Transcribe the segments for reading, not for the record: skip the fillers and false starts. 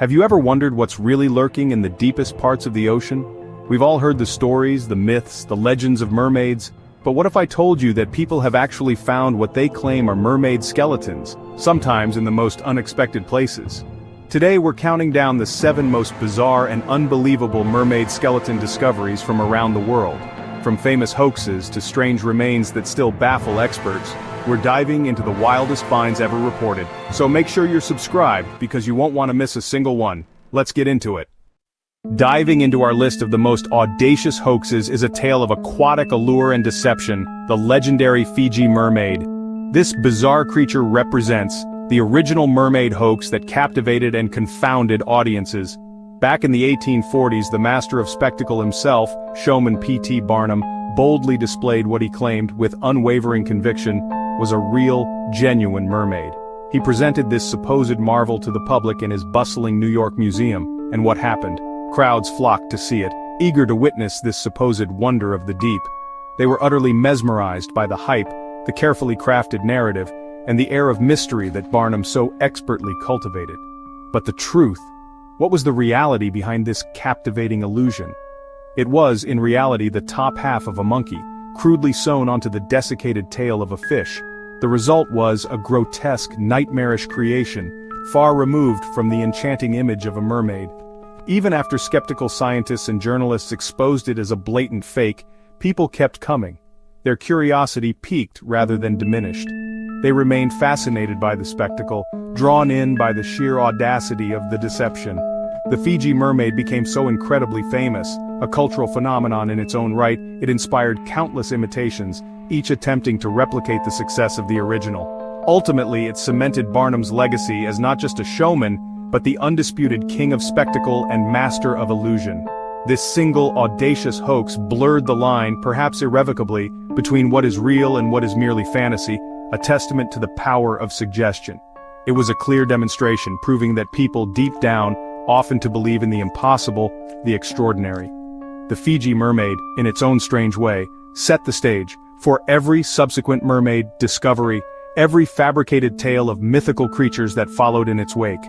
Have you ever wondered what's really lurking in the deepest parts of the ocean? We've all heard the stories, the myths, the legends of mermaids, but what if I told you that people have actually found what they claim are mermaid skeletons, sometimes in the most unexpected places? Today we're counting down the 7 most bizarre and unbelievable mermaid skeleton discoveries from around the world. From famous hoaxes to strange remains that still baffle experts, we're diving into the wildest finds ever reported, so make sure you're subscribed because you won't want to miss a single one. Let's get into it. Diving into our list of the most audacious hoaxes is a tale of aquatic allure and deception, the legendary Fiji Mermaid. This bizarre creature represents the original mermaid hoax that captivated and confounded audiences. Back in the 1840s, the master of spectacle himself, showman P.T. Barnum, boldly displayed what he claimed, with unwavering conviction, was a real, genuine mermaid. He presented this supposed marvel to the public in his bustling New York museum, and what happened? Crowds flocked to see it, eager to witness this supposed wonder of the deep. They were utterly mesmerized by the hype, the carefully crafted narrative, and the air of mystery that Barnum so expertly cultivated. But the truth? What was the reality behind this captivating illusion? It was, in reality, the top half of a monkey, crudely sewn onto the desiccated tail of a fish. The result was a grotesque, nightmarish creation, far removed from the enchanting image of a mermaid. Even after skeptical scientists and journalists exposed it as a blatant fake, people kept coming. Their curiosity piqued rather than diminished. They remained fascinated by the spectacle, drawn in by the sheer audacity of the deception. The Fiji Mermaid became so incredibly famous, a cultural phenomenon in its own right. It inspired countless imitations, each attempting to replicate the success of the original. Ultimately, it cemented Barnum's legacy as not just a showman, but the undisputed king of spectacle and master of illusion. This single, audacious hoax blurred the line, perhaps irrevocably, between what is real and what is merely fantasy, a testament to the power of suggestion. It was a clear demonstration, proving that people deep down often to believe in the impossible, the extraordinary. The Fiji Mermaid, in its own strange way, set the stage for every subsequent mermaid discovery, every fabricated tale of mythical creatures that followed in its wake.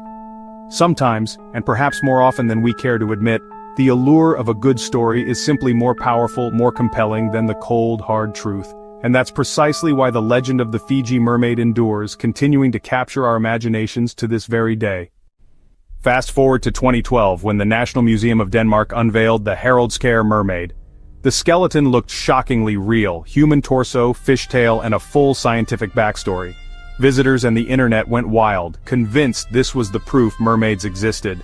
Sometimes, and perhaps more often than we care to admit, the allure of a good story is simply more powerful, more compelling than the cold, hard truth. And that's precisely why the legend of the Fiji Mermaid endures, continuing to capture our imaginations to this very day. Fast forward to 2012, when the National Museum of Denmark unveiled the Haraldskær Mermaid. The skeleton looked shockingly real, human torso, fishtail, and a full scientific backstory. Visitors and the internet went wild, convinced this was the proof mermaids existed.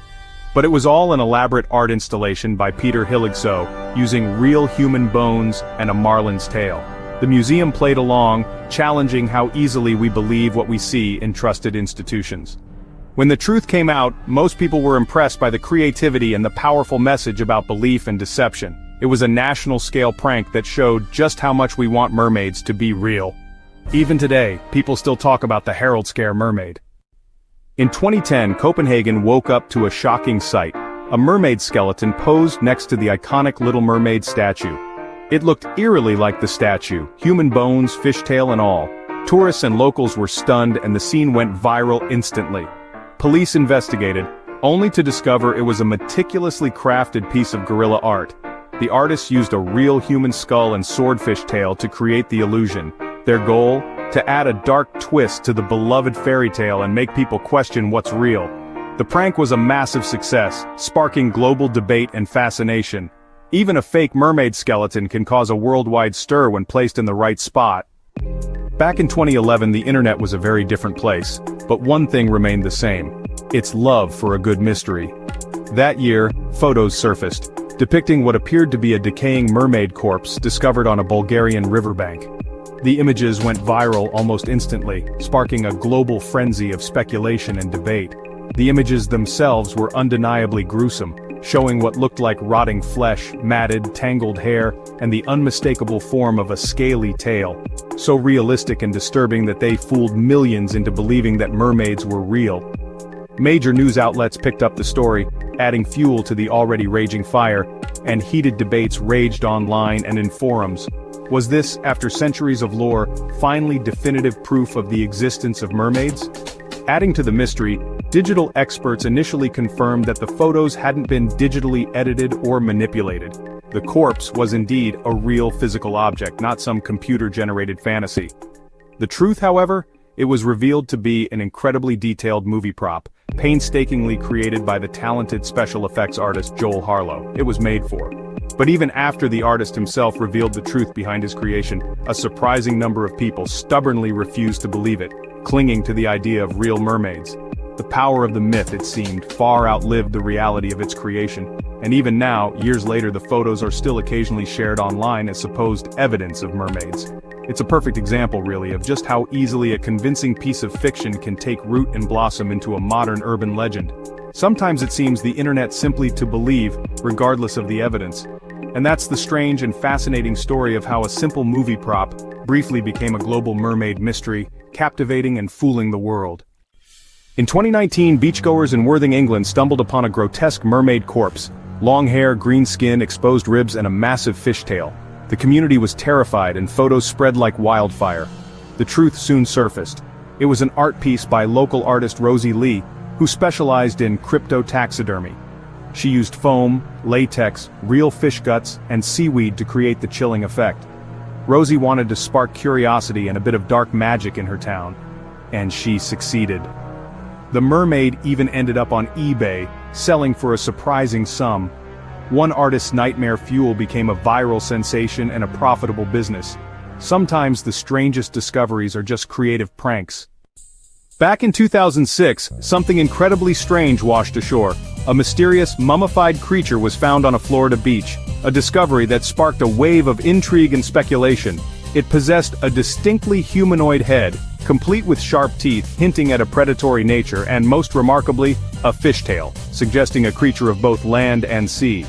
But it was all an elaborate art installation by Peter Hilligsø, using real human bones and a marlin's tail. The museum played along, challenging how easily we believe what we see in trusted institutions. When the truth came out, most people were impressed by the creativity and the powerful message about belief and deception. It was a national-scale prank that showed just how much we want mermaids to be real. Even today, people still talk about the Haraldskær Mermaid. In 2010, Copenhagen woke up to a shocking sight. A mermaid skeleton posed next to the iconic Little Mermaid statue. It looked eerily like the statue, human bones, fishtail and all. Tourists and locals were stunned and the scene went viral instantly. Police investigated, only to discover it was a meticulously crafted piece of guerrilla art. The artists used a real human skull and swordfish tail to create the illusion. Their goal? To add a dark twist to the beloved fairy tale and make people question what's real. The prank was a massive success, sparking global debate and fascination. Even a fake mermaid skeleton can cause a worldwide stir when placed in the right spot. Back in 2011, the internet was a very different place, but one thing remained the same: its love for a good mystery. That year, photos surfaced, depicting what appeared to be a decaying mermaid corpse discovered on a Bulgarian riverbank. The images went viral almost instantly, sparking a global frenzy of speculation and debate. The images themselves were undeniably gruesome, showing what looked like rotting flesh, matted, tangled hair, and the unmistakable form of a scaly tail. So realistic and disturbing that they fooled millions into believing that mermaids were real. Major news outlets picked up the story, adding fuel to the already raging fire, and heated debates raged online and in forums. Was this, after centuries of lore, finally definitive proof of the existence of mermaids? Adding to the mystery, but digital experts initially confirmed that the photos hadn't been digitally edited or manipulated. The corpse was indeed a real physical object, not some computer-generated fantasy. The truth, however, it was revealed to be an incredibly detailed movie prop, painstakingly created by the talented special effects artist Joel Harlow. It was made for. But even after the artist himself revealed the truth behind his creation, a surprising number of people stubbornly refused to believe it, clinging to the idea of real mermaids. The power of the myth, it seemed, far outlived the reality of its creation, and even now, years later, the photos are still occasionally shared online as supposed evidence of mermaids. It's a perfect example, really, of just how easily a convincing piece of fiction can take root and blossom into a modern urban legend. Sometimes it seems the internet simply to believe, regardless of the evidence. And that's the strange and fascinating story of how a simple movie prop briefly became a global mermaid mystery, captivating and fooling the world. In 2019, beachgoers in Worthing, England stumbled upon a grotesque mermaid corpse, long hair, green skin, exposed ribs, and a massive fishtail. The community was terrified and photos spread like wildfire. The truth soon surfaced. It was an art piece by local artist Rosie Lee, who specialized in cryptotaxidermy. She used foam, latex, real fish guts, and seaweed to create the chilling effect. Rosie wanted to spark curiosity and a bit of dark magic in her town. And she succeeded. The mermaid even ended up on eBay, selling for a surprising sum. One artist's nightmare fuel became a viral sensation and a profitable business. Sometimes the strangest discoveries are just creative pranks. Back in 2006, something incredibly strange washed ashore. A mysterious, mummified creature was found on a Florida beach, a discovery that sparked a wave of intrigue and speculation. It possessed a distinctly humanoid head, complete with sharp teeth, hinting at a predatory nature, and most remarkably, a fishtail, suggesting a creature of both land and sea.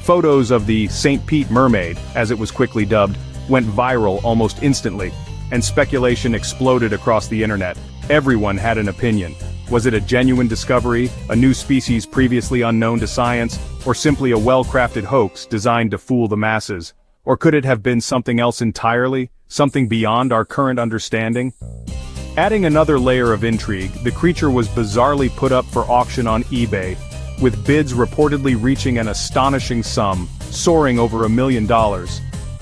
Photos of the St. Pete Mermaid, as it was quickly dubbed, went viral almost instantly, and speculation exploded across the internet. Everyone had an opinion. Was it a genuine discovery, a new species previously unknown to science, or simply a well-crafted hoax designed to fool the masses? Or could it have been something else entirely, something beyond our current understanding? Adding another layer of intrigue, the creature was bizarrely put up for auction on eBay, with bids reportedly reaching an astonishing sum, soaring over $1 million.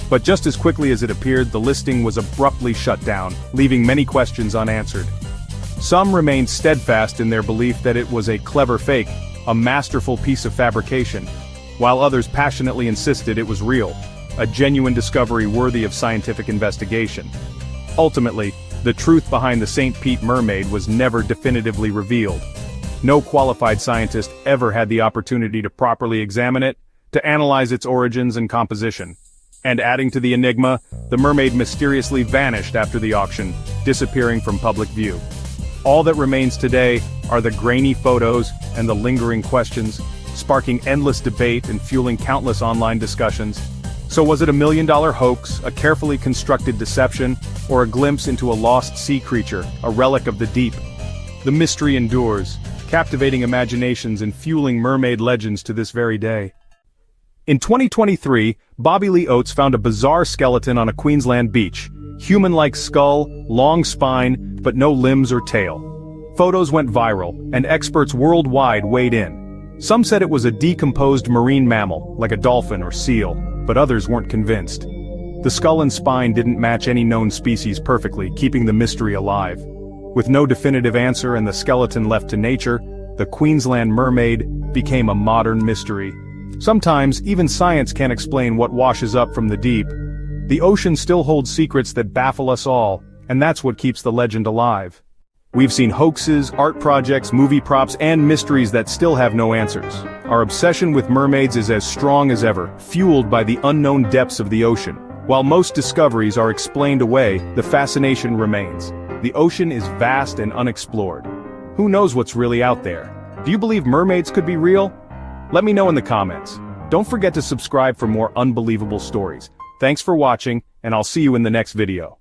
But just as quickly as it appeared, the listing was abruptly shut down, leaving many questions unanswered. Some remained steadfast in their belief that it was a clever fake, a masterful piece of fabrication, while others passionately insisted it was real, a genuine discovery worthy of scientific investigation. Ultimately, the truth behind the St. Pete Mermaid was never definitively revealed. No qualified scientist ever had the opportunity to properly examine it, to analyze its origins and composition. And adding to the enigma, the mermaid mysteriously vanished after the auction, disappearing from public view. All that remains today are the grainy photos and the lingering questions, sparking endless debate and fueling countless online discussions. So was it a $1 million hoax, a carefully constructed deception, or a glimpse into a lost sea creature, a relic of the deep? The mystery endures, captivating imaginations and fueling mermaid legends to this very day. In 2023, Bobby Lee Oates found a bizarre skeleton on a Queensland beach. Human-like skull, long spine, but no limbs or tail. Photos went viral, and experts worldwide weighed in. Some said it was a decomposed marine mammal, like a dolphin or seal, but others weren't convinced. The skull and spine didn't match any known species perfectly, keeping the mystery alive. With no definitive answer and the skeleton left to nature, the Queensland Mermaid became a modern mystery. Sometimes, even science can't explain what washes up from the deep. The ocean still holds secrets that baffle us all, and that's what keeps the legend alive. We've seen hoaxes, art projects, movie props, and mysteries that still have no answers. Our obsession with mermaids is as strong as ever, fueled by the unknown depths of the ocean. While most discoveries are explained away, the fascination remains. The ocean is vast and unexplored. Who knows what's really out there? Do you believe mermaids could be real? Let me know in the comments. Don't forget to subscribe for more unbelievable stories. Thanks for watching, and I'll see you in the next video.